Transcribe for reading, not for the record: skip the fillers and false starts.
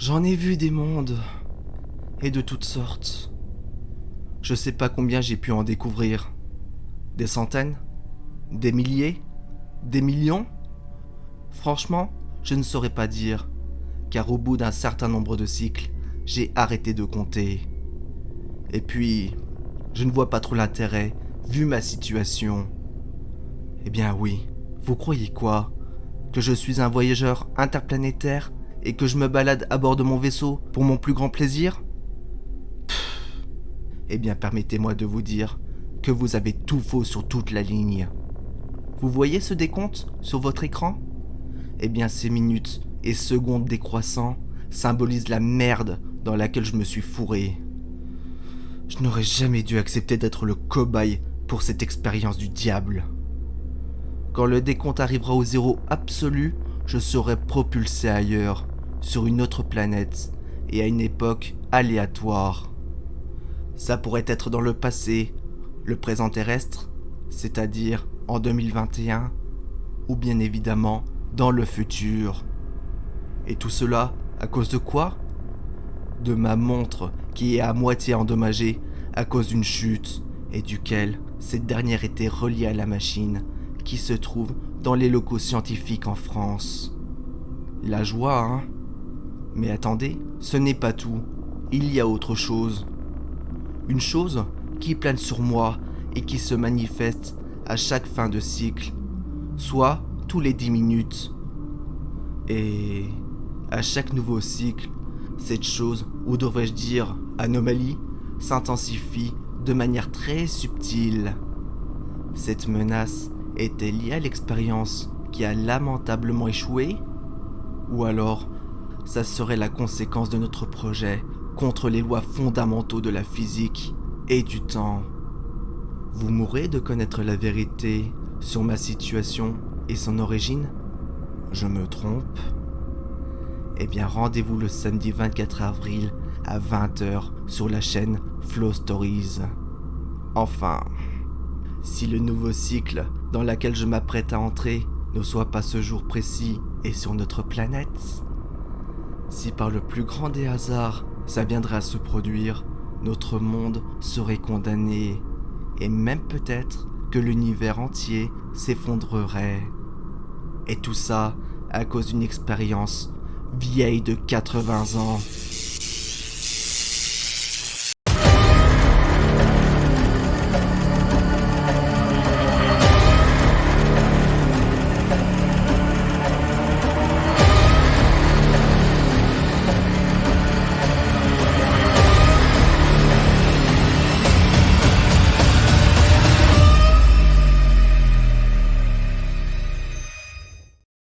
J'en ai vu des mondes, et de toutes sortes. Je sais pas combien j'ai pu en découvrir. Des centaines? Des milliers? Des millions? Franchement, je ne saurais pas dire, car au bout d'un certain nombre de cycles, j'ai arrêté de compter. Et puis, je ne vois pas trop l'intérêt, vu ma situation. Eh bien oui, vous croyez quoi? Que je suis un voyageur interplanétaire et que je me balade à bord de mon vaisseau pour mon plus grand plaisir? Eh bien, permettez-moi de vous dire que vous avez tout faux sur toute la ligne. Vous voyez ce décompte sur votre écran? Eh bien, ces minutes et secondes décroissant symbolisent la merde dans laquelle je me suis fourré. Je n'aurais jamais dû accepter d'être le cobaye pour cette expérience du diable. Quand le décompte arrivera au zéro absolu, je serai propulsé ailleurs, sur une autre planète, et à une époque aléatoire. Ça pourrait être dans le passé, le présent terrestre, c'est-à-dire en 2021, ou bien évidemment dans le futur. Et tout cela à cause de quoi? De ma montre qui est à moitié endommagée à cause d'une chute et duquel cette dernière était reliée à la machine qui se trouve dans les locaux scientifiques en France. La joie, hein? Mais attendez, ce n'est pas tout. Il y a autre chose. Une chose qui plane sur moi et qui se manifeste à chaque fin de cycle, soit tous les 10 minutes. Et à chaque nouveau cycle, cette chose, ou devrais-je dire anomalie, s'intensifie de manière très subtile. Cette menace est-elle liée à l'expérience qui a lamentablement échoué? Ou alors, ça serait la conséquence de notre projet contre les lois fondamentaux de la physique et du temps? Vous mourrez de connaître la vérité sur ma situation et son origine? Je me trompe? Eh bien, rendez-vous le samedi 24 avril à 20h sur la chaîne Flow Stories. Enfin, si le nouveau cycle dans lequel je m'apprête à entrer ne soit pas ce jour précis et sur notre planète, si par le plus grand des hasards ça viendrait à se produire, notre monde serait condamné, et même peut-être que l'univers entier s'effondrerait. Et tout ça à cause d'une expérience vieille de 80 ans.